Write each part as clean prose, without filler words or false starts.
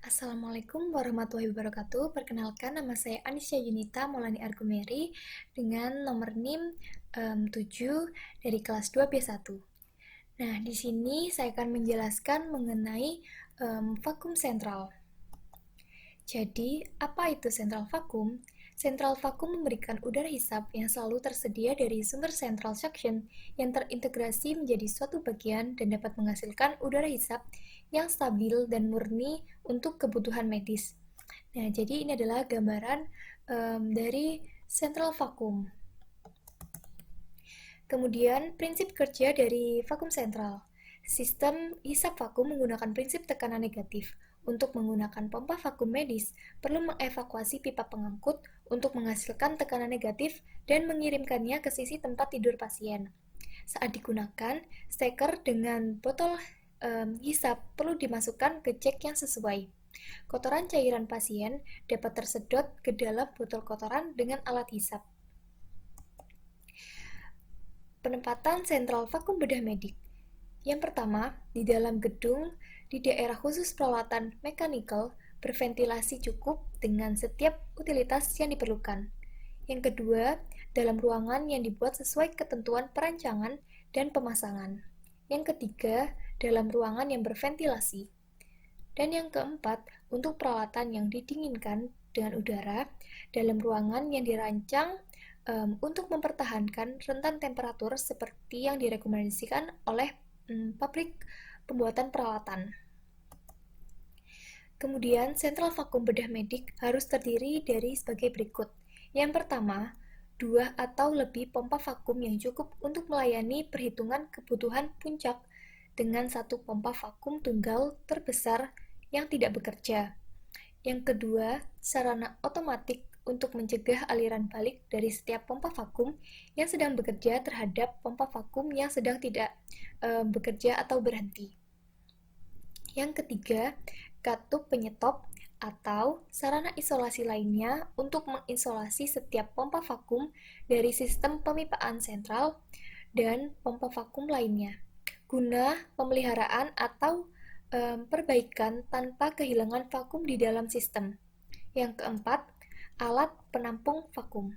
Assalamualaikum warahmatullahi wabarakatuh. Perkenalkan, nama saya Anisya Yunita Maulani Argumeri dengan nomor NIM 7 dari kelas 2B1. Nah, di sini saya akan menjelaskan mengenai vakum sentral. Jadi, apa itu sentral vakum? Sentral vakum memberikan udara hisap yang selalu tersedia dari sumber central suction yang terintegrasi menjadi suatu bagian dan dapat menghasilkan udara hisap yang stabil dan murni untuk kebutuhan medis. Nah, jadi ini adalah gambaran dari sentral vakum. Kemudian, prinsip kerja dari vakum sentral. Sistem hisap vakum menggunakan prinsip tekanan negatif. Untuk menggunakan pompa vakum medis, perlu mengevakuasi pipa pengangkut untuk menghasilkan tekanan negatif dan mengirimkannya ke sisi tempat tidur pasien. Saat digunakan, steker dengan botol hisap perlu dimasukkan ke jek yang sesuai. Kotoran cairan pasien dapat tersedot ke dalam botol kotoran dengan alat hisap. Penempatan sentral vakum bedah medik. Yang pertama, di dalam gedung di daerah khusus peralatan mechanical berventilasi cukup dengan setiap utilitas yang diperlukan. Yang kedua, dalam ruangan yang dibuat sesuai ketentuan perancangan dan pemasangan. Yang ketiga, dalam ruangan yang berventilasi. Dan yang keempat, untuk peralatan yang didinginkan dengan udara dalam ruangan yang dirancang untuk mempertahankan rentan temperatur seperti yang direkomendasikan oleh pabrik pembuatan peralatan. Kemudian, sentral vakum bedah medik harus terdiri dari sebagai berikut. Yang pertama, 2 atau lebih pompa vakum yang cukup untuk melayani perhitungan kebutuhan puncak dengan satu pompa vakum tunggal terbesar yang tidak bekerja. Yang kedua, sarana otomatik untuk mencegah aliran balik dari setiap pompa vakum yang sedang bekerja terhadap pompa vakum yang sedang tidak bekerja atau berhenti. Yang ketiga, katup penyetop atau sarana isolasi lainnya untuk mengisolasi setiap pompa vakum dari sistem pemipaan sentral dan pompa vakum lainnya, guna pemeliharaan atau perbaikan tanpa kehilangan vakum di dalam sistem. Yang keempat, alat penampung vakum.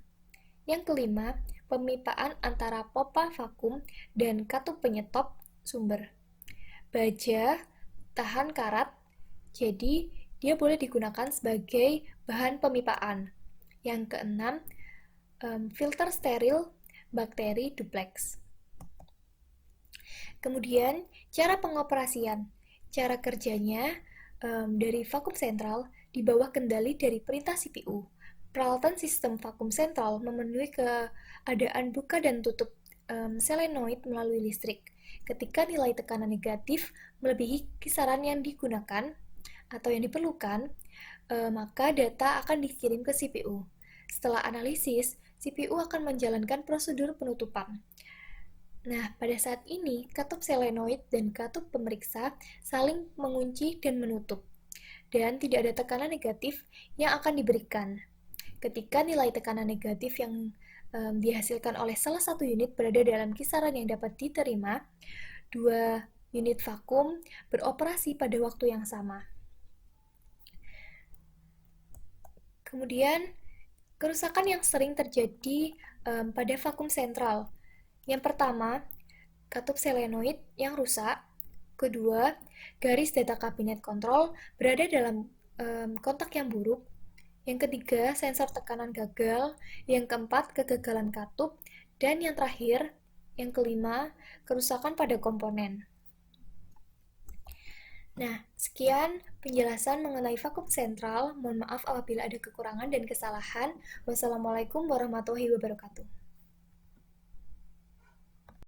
Yang kelima, pemipaan antara pompa vakum dan katup penyetop sumber. Baja tahan karat, jadi dia boleh digunakan sebagai bahan pemipaan. Yang keenam, filter steril bakteri duplex. Kemudian, cara pengoperasian. Cara kerjanya dari vakum sentral di bawah kendali dari perintah CPU. Peralatan sistem vakum sentral memenuhi keadaan buka dan tutup solenoid melalui listrik. Ketika nilai tekanan negatif melebihi kisaran yang digunakan atau yang diperlukan, maka data akan dikirim ke CPU. Setelah analisis, CPU akan menjalankan prosedur penutupan. Nah, pada saat ini, katup solenoid dan katup pemeriksa saling mengunci dan menutup, dan tidak ada tekanan negatif yang akan diberikan. Ketika nilai tekanan negatif yang dihasilkan oleh salah satu unit berada dalam kisaran yang dapat diterima, dua unit vakum beroperasi pada waktu yang sama. Kemudian, kerusakan yang sering terjadi pada vakum sentral. Yang pertama, katup solenoid yang rusak. Kedua, garis data kabinet kontrol berada dalam kontak yang buruk. Yang ketiga, sensor tekanan gagal. Yang keempat, kegagalan katup. Dan yang terakhir, yang kelima, kerusakan pada komponen. Nah, sekian penjelasan mengenai vakum sentral. Mohon maaf apabila ada kekurangan dan kesalahan. Wassalamualaikum warahmatullahi wabarakatuh.